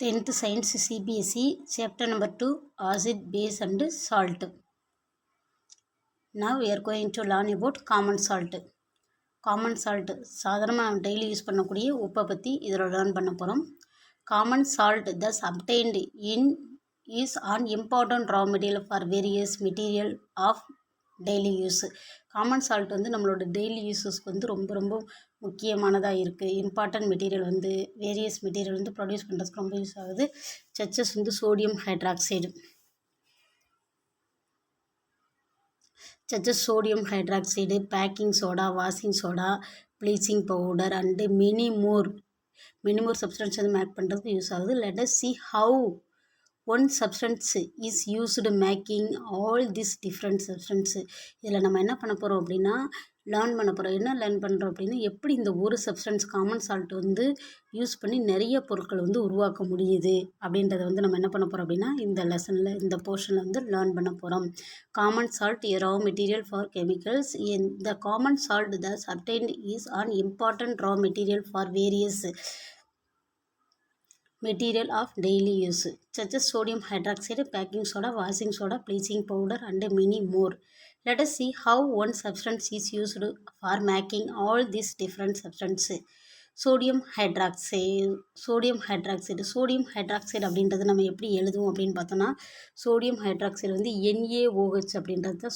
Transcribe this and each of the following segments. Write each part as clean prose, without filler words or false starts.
10th Science CBSE Chapter number 2 Acid, Base and Salt. Now we are going to learn about common salt. Common salt சாதாரணமாக daily use பண்ணக்கூடிய உப்பை பற்றி இதில் learn பண்ண போகிறோம். Common salt thus obtained in is an important raw material for various material of daily use. Common salt வந்து நம்மளோட daily யூஸஸ்க்கு வந்து ரொம்ப ரொம்ப முக்கியமானதாக இருக்குது. இம்பார்ட்டன்ட் மெட்டீரியல் வந்து வேரியஸ் மெட்டீரியல் வந்து ப்ரொடியூஸ் பண்ணுறதுக்கு ரொம்ப யூஸ் ஆகுது. சச்சஸ் வந்து sodium hydroxide, such as sodium hydroxide, baking soda, washing soda, bleaching powder and many more substance வந்து மேக் பண்ணுறதுக்கு யூஸ் ஆகுது. Let us see how one substance is used making all these different substance. இதில் நம்ம என்ன பண்ண போகிறோம் அப்படின்னா learn பண்ண போகிறோம். என்ன லேர்ன் பண்ணுறோம் அப்படின்னா எப்படி இந்த ஒரு சப்ஸ்டன்ஸ் காமன் சால்ட் வந்து யூஸ் பண்ணி நிறைய பொருட்கள் வந்து உருவாக்க முடியுது அப்படின்றத வந்து நம்ம என்ன பண்ண போகிறோம் அப்படின்னா இந்த லெசனில் இந்த போர்ஷனில் வந்து லேர்ன் பண்ண போகிறோம். Common salt a raw material for chemicals. In the common salt thus obtained is an important raw material for various material of daily use such as sodium hydroxide, baking soda, washing soda, bleaching powder and many more. Let us see how one substance is used for making all these different substances. sodium hydroxide அப்படின்றது நம்ம எப்படி எழுதுவோம் அப்படின்னு பார்த்தோன்னா sodium hydroxide வந்து NaOH அப்படின்றது தான்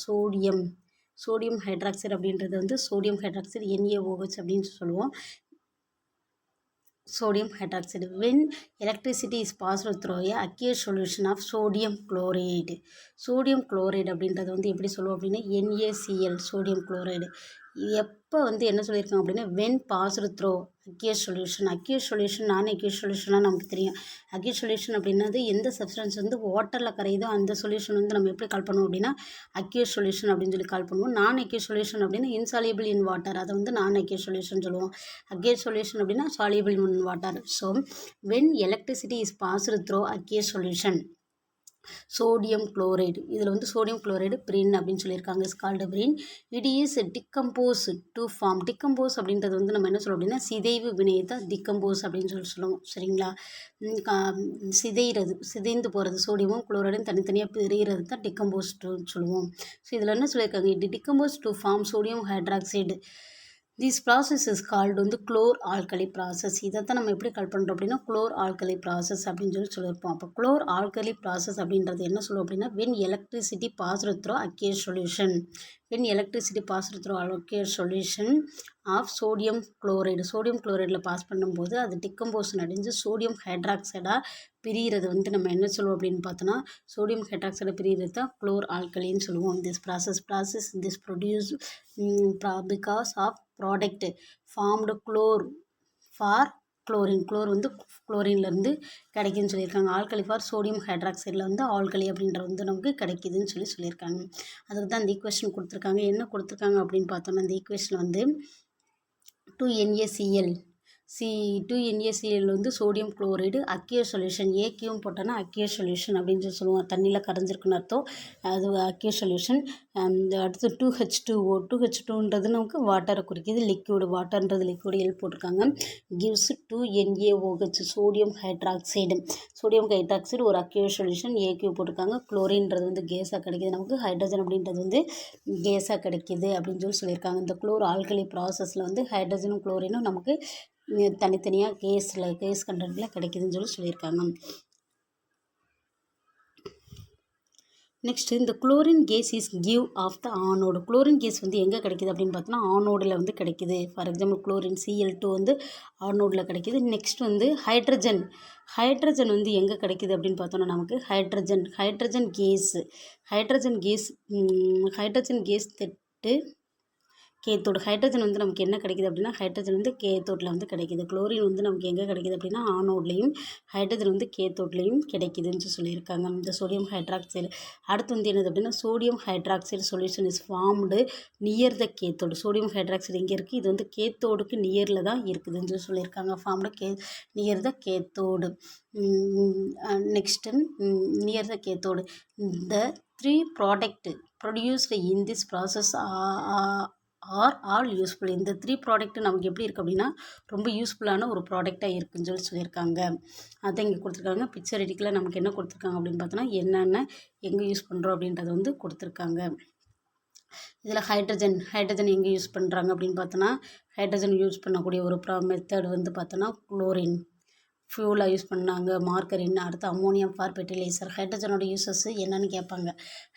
sodium hydroxide அப்படின்றது வந்து சோடியம் ஹைட்ராக்சைடு NaOH அப்படின்னு சொல்லுவோம். sodium hydroxide. When electricity is passed through a aqueous solution of sodium chloride அப்படின்றது வந்து எப்படி சொல்லுவோம் அப்படின்னா NaCl sodium chloride. எப்போ வந்து என்ன சொல்லியிருக்காங்க அப்படின்னா when passed through aqueous solution நான் aqueous solutionனா நமக்கு தெரியும். aqueous solution அப்படின்னது எந்த சப்ஸ்டன்ஸ் வந்து வாட்டரில் கரையுதோ அந்த சொல்யூஷன் வந்து நம்ம எப்படி கால் பண்ணுவோம் அப்படின்னா aqueous solution அப்படின்னு சொல்லி கால் பண்ணுவோம். நான் aqueous solution அப்படின்னா insoluble in water, அதை வந்து நான் aqueous solution சொல்லுவோம். aqueous solution அப்படின்னா soluble in water. So when electricity is passed through aqueous solution sodium chloride, இதில் வந்து சோடியம் குளோரைடு பிரின் அப்படின்னு சொல்லியிருக்காங்க. Scald brine. It is decompose to form. Decompose அப்படின்றது வந்து நம்ம என்ன சொல்லுவோம் அப்படின்னா சிதைவு வினையை தான் டிகம்போஸ் அப்படின்னு சொல்லுவோம். சரிங்களா? சிதைந்து போகிறது சோடியமும் குளோரைடும் தனித்தனியாக பிரிகிறது தான் டிகம்போஸ்ன்னு சொல்லுவோம். ஸோ இதில் என்ன சொல்லியிருக்காங்க it decompose to form sodium hydroxide. This process is called வந்து குளோர் ஆல்கலி ப்ராசஸ். இதை தான் நம்ம எப்படி கால் பண்ணுறோம் அப்படின்னா குளோர் ஆல்கலி ப்ராசஸ் அப்படின்னு சொல்லியிருப்போம். அப்போ குளோர் ஆல்கலி ப்ராசஸ் அப்படின்றது என்ன சொல்லுவோம் அப்படின்னா when electricity passed through aqueous solution of sodium குளோரைடில் பாஸ் பண்ணும்போது அது டிகம்போஷன் அடைஞ்சு சோடியம் ஹைட்ராக்சைடாக பிரிகிறது வந்து நம்ம என்ன சொல்லுவோம் அப்படின்னு பார்த்தோன்னா சோடியம் ஹைட்ராக்சைடை பிரிகிறது தான் குளோர் ஆல்கலின்னு சொல்லுவோம். This process this produce because of product formed chlor வந்து குளோரின்லேருந்து கிடைக்குதுன்னு சொல்லியிருக்காங்க. ஆல்கலி ஃபார் சோடியம் ஹைட்ராக்சைடில் வந்து ஆல்கலி அப்படின்றது வந்து நமக்கு கிடைக்குதுன்னு சொல்லியிருக்காங்க. அதுக்கு தான் இந்த ஈக்குவேஷன் கொடுத்துருக்காங்க. என்ன கொடுத்துருக்காங்க அப்படின்னு பார்த்தோம்னா இந்த ஈக்குவேஷன் வந்து 2NaCl வந்து சோடியம் குளோரைடு அக்யூஸ் சொல்யூஷன். ஏக்கியும் போட்டோன்னா அக்யூஸ் சொல்யூஷன் அப்படின்னு சொல்லுவோம். தண்ணியில் கரைஞ்சிருக்குன்னு அர்த்தம். அது அக்யூஸ் சொல்யூஷன். அடுத்து 2H2O நமக்கு வாட்டரை குறிக்கிது. வாட்டர்ன்றது லிக்விடு எல் போட்டிருக்காங்க. கிவ்ஸ் 2NaOH சோடியம் ஹைட்ராக்சைடு ஒரு அக்யூஸ் சொல்யூஷன். ஏக்கியூ போட்டிருக்காங்க. குளோரின்றது வந்து கேஸாக கிடைக்கிது நமக்கு. ஹைட்ரஜன் அப்படின்றது வந்து கேஸாக கிடைக்கிது அப்படின்னு சொல்லியிருக்காங்க. இந்த குளோர் ஆல்கலி ப்ராசஸில் வந்து ஹைட்ரஜனும் குளோரினும் நமக்கு தனித்தனியாக கேஸ் கண்டென்ட்டில் கிடைக்குதுன்னு சொல்லியிருக்காங்க. நெக்ஸ்ட் இந்த chlorine gas is give off the anode. Chlorine gas வந்து எங்கே கிடைக்கிது அப்படின்னு பார்த்தோன்னா ஆனோடில் வந்து கிடைக்கிது. ஃபார் எக்ஸாம்பிள் குளோரின் Cl2 வந்து ஆனோடில் கிடைக்கிது. நெக்ஸ்ட் வந்து ஹைட்ரஜன் வந்து எங்கே கிடைக்கிது அப்படின்னு பார்த்தோன்னா நமக்கு ஹைட்ரஜன் கேஸ் தட்டு கேத்தோடு. ஹைட்ரஜன் வந்து நமக்கு என்ன கிடைக்கிது அப்படின்னா ஹைட்ரஜன் வந்து கேத்தோட்டில் வந்து கிடைக்கிது. குளோரின் வந்து நமக்கு எங்கே கிடைக்கிது அப்படின்னா ஆனோட்லேயும், ஹைட்ரஜன் வந்து கேத்தோட்லேயும் கிடைக்குதுன்னு சொல்லியிருக்காங்க. இந்த சோடியம் ஹைட்ராக்சைடு. அடுத்து வந்து என்னது அப்படின்னா sodium hydroxide solution is formed near the cathode. Sodium hydroxide எங்கே இருக்குது? இது வந்து கேத்தோடுக்கு நியரில் தான் இருக்குதுன்னு சொல்லியிருக்காங்க. Formed near the cathode. Next near the cathode. The 3 product produced in this process are all useful. இந்த 3 ப்ராடக்ட் நமக்கு எப்படி இருக்குது அப்படின்னா ரொம்ப யூஸ்ஃபுல்லான ஒரு ப்ராடக்டாக இருக்குன்னு சொல்லியிருக்காங்க. அதை இங்கே கொடுத்துருக்காங்க. பிக்சர் எடிக்கில் நமக்கு என்ன கொடுத்துருக்காங்க அப்படின்னு பார்த்தோன்னா என்னென்ன எங்கே யூஸ் பண்ணுறோம் அப்படின்றத வந்து கொடுத்துருக்காங்க. இதில் ஹைட்ரஜன் எங்கே யூஸ் பண்ணுறாங்க அப்படின்னு பார்த்தோன்னா ஹைட்ரஜன் யூஸ் பண்ணக்கூடிய ஒரு மெத்தட் வந்து பார்த்தோன்னா குளோரின் ஃபியூலாக யூஸ் பண்ணாங்க. மார்கரின், அடுத்து அம்மோனியம் ஃபார் ஃபெர்டிலைசர். ஹைட்ரஜனோட யூசஸ் என்னன்னு கேட்பாங்க.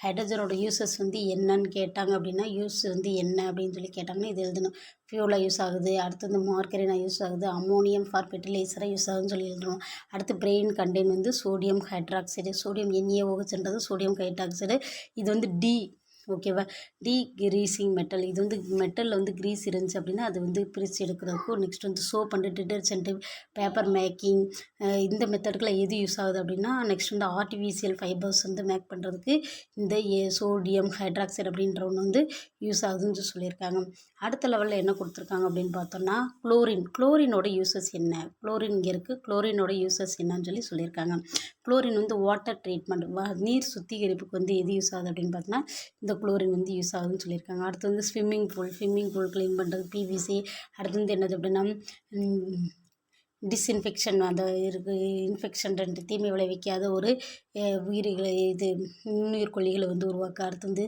ஹைட்ரஜனோட யூசஸ் வந்து என்னன்னு கேட்டாங்க அப்படின்னா யூஸ் வந்து என்ன அப்படின்னு சொல்லி கேட்டாங்கன்னா இது எழுதணும். ஃபியூலாக யூஸ் ஆகுது, அடுத்து வந்து மார்கரினாக யூஸ் ஆகுது, அம்மோனியம் ஃபார் ஃபெர்டிலைசராக யூஸ் ஆகுதுன்னு சொல்லி எழுதணும். அடுத்து பிரெயின் கண்டெயின் வந்து சோடியம் ஹைட்ராக்சைடு, சோடியம் NaOHன்றது சோடியம் ஹைட்ராக்சைடு. இது வந்து ஓகேவா. Greasing metal. இது வந்து மெட்டலில் வந்து கிரீஸ் இருந்துச்சு அப்படின்னா அது வந்து பிரித்து எடுக்கிறதுக்கும். நெக்ஸ்ட் வந்து soap and detergent, paper making, இந்த மெத்தடுக்குலாம் எது யூஸ் ஆகுது அப்படின்னா நெக்ஸ்ட் வந்து ஆர்டிஃபிஷியல் ஃபைபர்ஸ் வந்து மேக் பண்ணுறதுக்கு இந்த சோடியம் ஹைட்ராக்சைடு அப்படின்ற ஒன்று வந்து யூஸ் ஆகுதுன்னு சொல்லியிருக்காங்க. அடுத்த லெவலில் என்ன கொடுத்துருக்காங்க அப்படின்னு பார்த்தோம்னா குளோரினோட யூசஸ் என்ன. குளோரின் இங்கே இருக்குது. குளோரினோட யூசஸ் என்னன்னு சொல்லியிருக்காங்க. குளோரின் வந்து வாட்டர் ட்ரீட்மெண்ட், நீர் சுத்திகரிப்புக்கு வந்து எது யூஸ் ஆகுது அப்படின்னு பார்த்தோன்னா இந்த குளோரின் வந்து யூஸ் ஆகுதுன்னு சொல்லியிருக்காங்க. அடுத்து வந்து ஸ்விம்மிங் பூல் க்ளீன் பண்ணுறது PVC. அடுத்து வந்து என்னது அப்படின்னா டிஸ்இன்ஃபெக்ஷன், அந்த இன்ஃபெக்ஷன் தீமை விளைவிக்காத ஒரு உயிரிகளை நுண்ணுயிர் கொல்லிகளை வந்து உருவாக்க. அடுத்து வந்து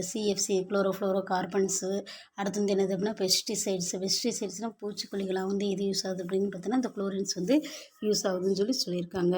CFC குளோரோஃப்ளோரோ கார்பன்ஸு. அடுத்து வந்து என்னது அப்படின்னா பெஸ்டிசைட்ஸ்னால் பூச்சிக்கொல்லிகளாக வந்து எது யூஸ் ஆகுது அப்படின்னு பார்த்தோன்னா இந்த குளோரின்ஸ் வந்து யூஸ் ஆகுதுன்னு சொல்லியிருக்காங்க.